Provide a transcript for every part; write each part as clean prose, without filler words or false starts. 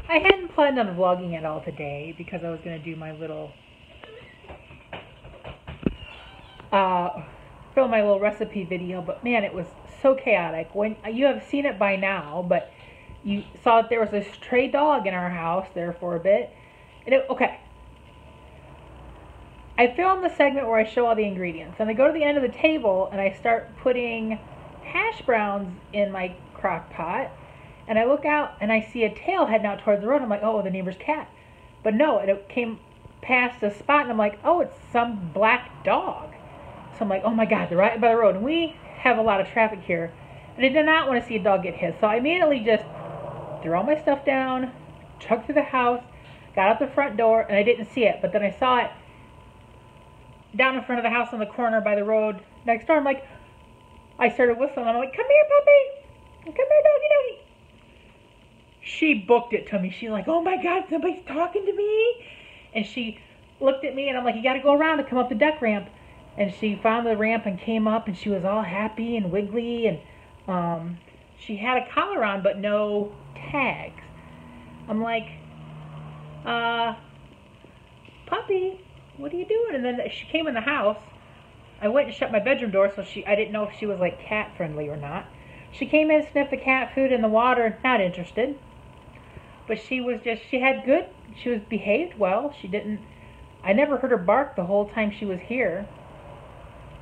I hadn't planned on vlogging at all today because I was going to do my little, film my little recipe video, but man, it was so chaotic. When you have seen it by now, but you saw that there was a stray dog in our house there for a bit. And okay. I film the segment where I show all the ingredients, and I go to the end of the table and I start putting hash browns in my crock pot, and I look out and I see a tail heading out towards the road. I'm like, oh, the neighbor's cat. But no, it came past a spot, and I'm like, oh, it's some black dog. So I'm like, oh my God, they're right by the road. And we have a lot of traffic here, and I did not want to see a dog get hit. So I immediately just threw all my stuff down, chugged through the house, got out the front door, and I didn't see it. But then I saw it down in front of the house on the corner by the road next door. I'm like, I started whistling. I'm like, come here, puppy. Come here, doggy, doggy. She booked it to me. She's like, oh my God, somebody's talking to me. And she looked at me, and I'm like, you got to go around and come up the deck ramp. And she found the ramp and came up, and she was all happy and wiggly. And she had a collar on, but no tags. I'm like, puppy, what are you doing? And then she came in the house. I went and shut my bedroom door, so I didn't know if she was like cat friendly or not. She came in, sniffed the cat food and the water, not interested. But she was she was behaved well. I never heard her bark the whole time she was here.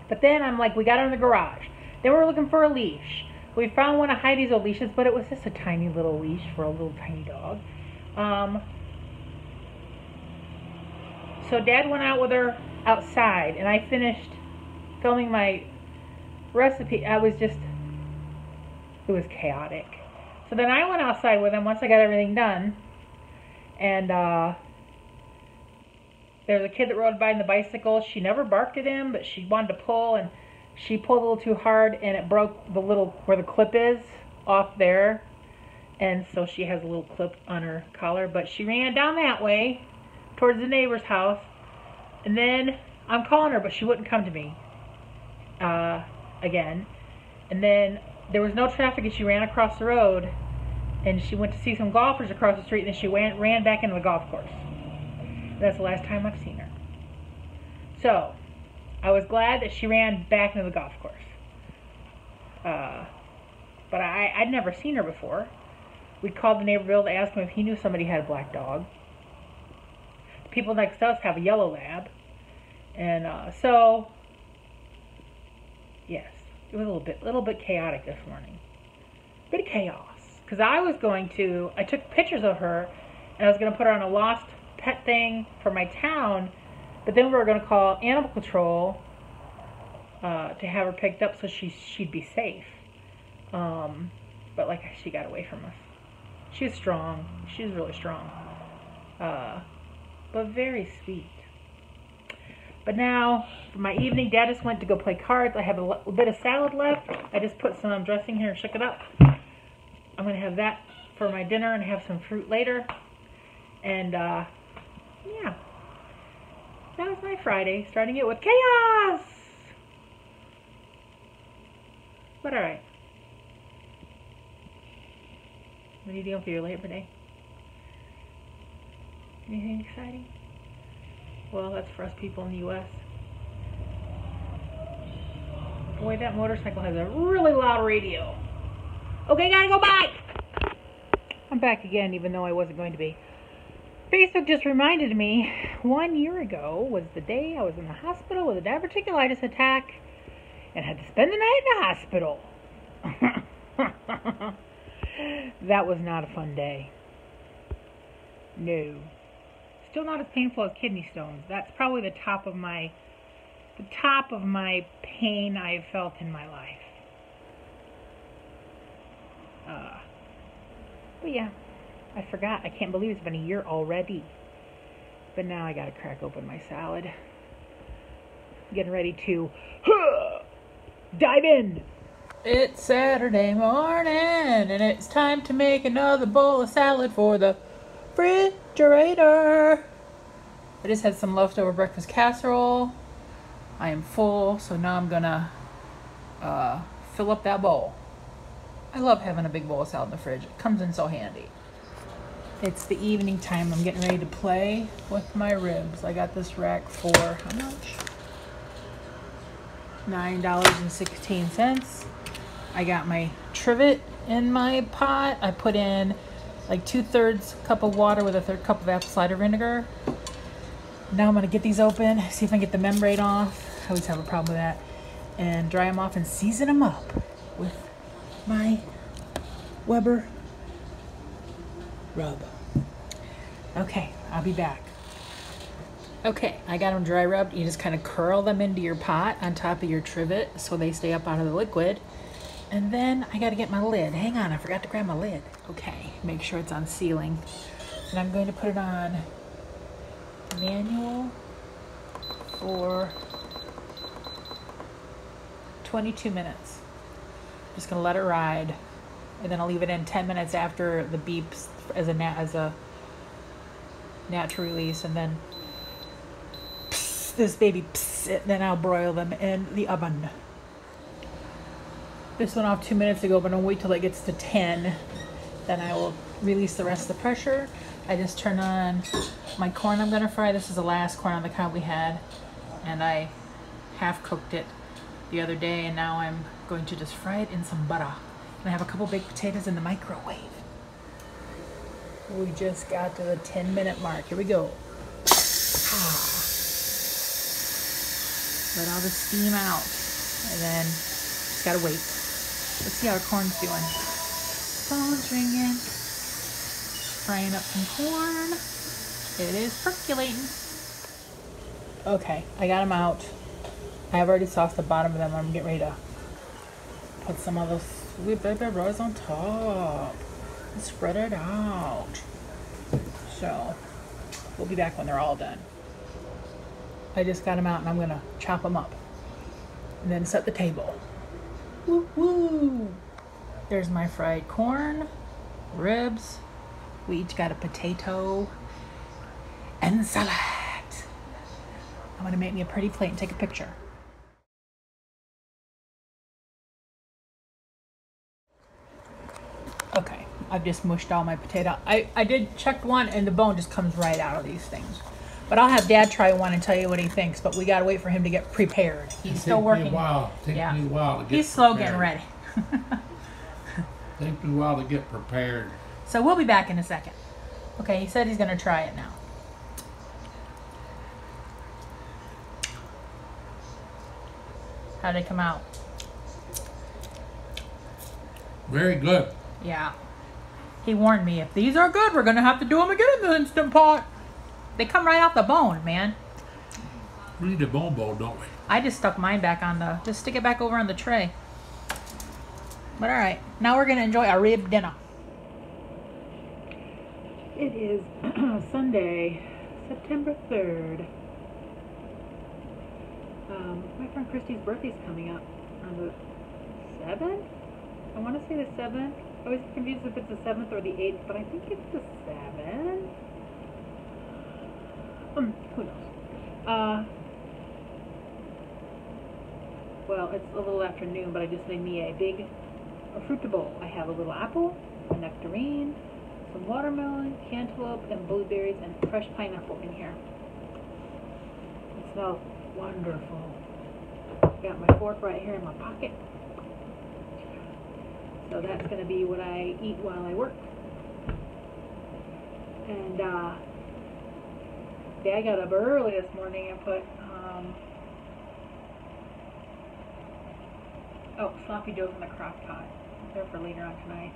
But then I'm like, we got her in the garage. Then we're looking for a leash. We found one of Heidi's old leashes, but it was just a tiny little leash for a little tiny dog. So Dad went out with her outside, and I finished filming my recipe. It was chaotic. So then I went outside with him once I got everything done, and there was a kid that rode by on the bicycle. She never barked at him, but she wanted to pull, and she pulled a little too hard, and it broke the little, where the clip is, off there. And so she has a little clip on her collar, but she ran down that way towards the neighbor's house, and then I'm calling her, but she wouldn't come to me again. And then there was no traffic, and she ran across the road, and she went to see some golfers across the street, and then she ran back into the golf course. That's the last time I've seen her. So I was glad that she ran back into the golf course. But I'd never seen her before. We called the neighbor Bill to ask him if he knew somebody had a black dog. The people next to us have a yellow lab. And so, yes, it was a little bit chaotic this morning. Bit of chaos. Because I took pictures of her, and I was going to put her on a lost pet thing for my town, but then we were going to call animal control to have her picked up so she'd be safe. But like, she got away from us. She's strong. She's really strong. But very sweet. But now, for my evening, Dad just went to go play cards. I have a bit of salad left. I just put some dressing here and shook it up. I'm going to have that for my dinner and have some fruit later. And, yeah. That was my Friday, starting it with chaos! But alright. What are you doing for your Labor Day? Anything exciting? Well, that's for us people in the U.S. Boy, that motorcycle has a really loud radio. Okay, gotta go back! I'm back again, even though I wasn't going to be. Facebook just reminded me 1 year ago was the day I was in the hospital with a diverticulitis attack and had to spend the night in the hospital. That was not a fun day. No. Still not as painful as kidney stones. That's probably the top of my pain I've felt in my life. But yeah, I forgot. I can't believe it's been a year already. But now I gotta crack open my salad. Getting ready to dive in. It's Saturday morning, and it's time to make another bowl of salad for the refrigerator. I just had some leftover breakfast casserole. I am full, so now I'm gonna fill up that bowl. I love having a big bowl of salad in the fridge. It comes in so handy. It's the evening time. I'm getting ready to play with my ribs. I got this rack for how much? $9.16. I got my trivet in my pot. I put in like 2/3 cup of water with a 1/3 cup of apple cider vinegar. Now I'm gonna get these open, see if I can get the membrane off. I always have a problem with that. And dry them off and season them up with my Weber rub. Okay, I'll be back. Okay, I got them dry rubbed. You just kind of curl them into your pot on top of your trivet so they stay up out of the liquid. And then I gotta get my lid. Hang on, I forgot to grab my lid. Okay, make sure it's on sealing. And I'm going to put it on manual for 22 minutes. Just gonna let it ride. And then I'll leave it in 10 minutes after the beeps as a natural release, and then this baby, then I'll broil them in the oven. This went off 2 minutes ago, but I'll wait till it gets to 10. Then I will release the rest of the pressure. I just turn on my corn I'm gonna fry. This is the last corn on the cob we had, and I half cooked it the other day, and now I'm going to just fry it in some butter. And I have a couple baked potatoes in the microwave. We just got to the 10-minute mark. Here we go. Let all the steam out, and then just gotta wait. Let's see how our corn's doing. Phone's ringing. Frying up some corn. It is percolating. Okay, I got them out. I have already sauced the bottom of them. I'm getting ready to put some of those sweet baby rice on top and spread it out. So we'll be back when they're all done. I just got them out and I'm gonna chop them up and then set the table. Woo woo! There's my fried corn, ribs. We each got a potato and salad. I'm gonna make me a pretty plate and take a picture. Okay, I've just mushed all my potato. I did check one and the bone just comes right out of these things. But I'll have Dad try one and tell you what he thinks, but we gotta wait for him to get prepared. He's still working. Takes me a while to get He's slow prepared. getting ready. Takes me a while to get prepared. So we'll be back in a second. Okay, he said he's gonna try it now. How'd it come out? Very good. Yeah. He warned me, if these are good, we're gonna have to do them again in the Instant Pot. They come right out the bone, man. We need a bone bowl, don't we? I just stuck mine back on the, just stick it back over on the tray. But all right, now we're gonna enjoy our rib dinner. It is Sunday, September 3rd. My friend Christy's birthday's coming up on the 7th? I want to say the 7th. I always get confused if it's the 7th or the 8th, but I think it's the 7th. Who knows? Well, it's a little after noon, but I just made me a fruit bowl. I have a little apple, a nectarine, some watermelon, cantaloupe, and blueberries, and fresh pineapple in here. It smells wonderful. Got my fork right here in my pocket. So that's going to be what I eat while I work. And I got up early this morning and put sloppy joes in the crock pot. They're for later on tonight.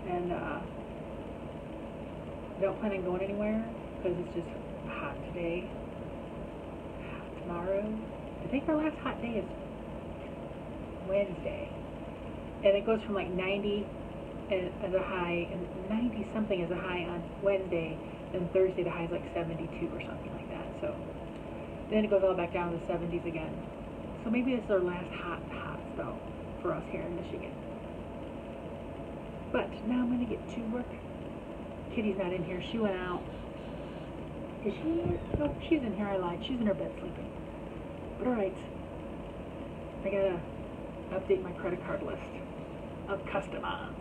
And don't plan on going anywhere because it's just hot today. Tomorrow, I think our last hot day is Wednesday. And it goes from like 90 as a high, and 90 something as a high on Wednesday, then Thursday the high is like 72 or something like that. So then it goes all back down to the 70s again. So maybe this is our last hot spell for us here in Michigan. But now I'm going to get to work. Kitty's not in here. She went out. Is she in here? No, she's in here. I lied. She's in her bed sleeping. But alright. I gotta update my credit card list of customers.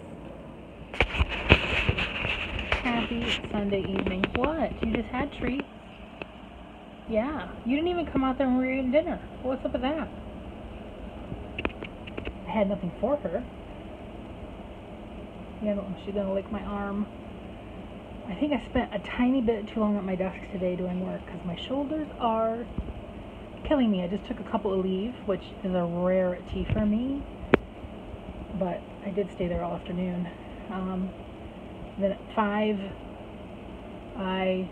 Happy Sunday evening. What? You just had treats? Yeah. You didn't even come out there when we were eating dinner. What's up with that? I had nothing for her. Yeah, she's gonna lick my arm. I think I spent a tiny bit too long at my desk today doing work because my shoulders are killing me. I just took a couple of leave, which is a rarity for me, but I did stay there all afternoon. Then at 5, I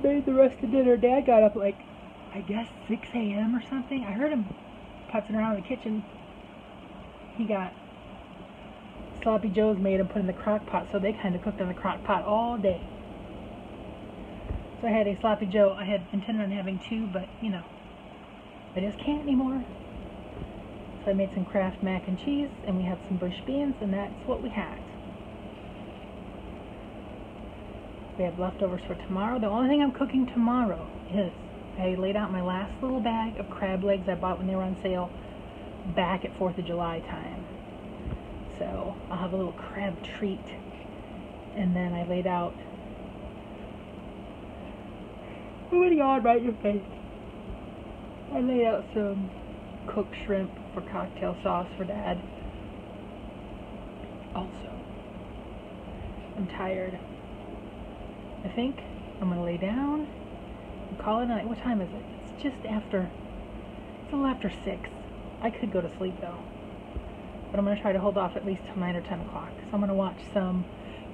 made the rest of dinner. Dad got up like, I guess 6 a.m. or something. I heard him putzing around in the kitchen. He got sloppy joes made and put in the crock pot, so they kind of cooked in the crock pot all day. So I had a sloppy joe. I had intended on having 2, but you know, I just can't anymore. So I made some Kraft mac and cheese, and we had some bush beans, and that's what we had. We have leftovers for tomorrow. The only thing I'm cooking tomorrow is I laid out my last little bag of crab legs I bought when they were on sale back at 4th of July time. So I'll have a little crab treat. And then I laid out, oh my God, right in your face. I laid out some cooked shrimp for cocktail sauce for Dad. Also, I'm tired. I think I'm gonna lay down and call it a night. What time is it? It's just after, it's a little after 6. I could go to sleep though, but I'm gonna try to hold off at least till 9 or 10 o'clock. So I'm gonna watch some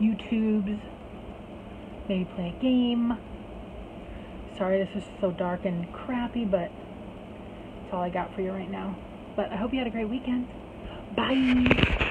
YouTubes, maybe play a game. Sorry this is so dark and crappy, but that's all I got for you right now. But I hope you had a great weekend. Bye!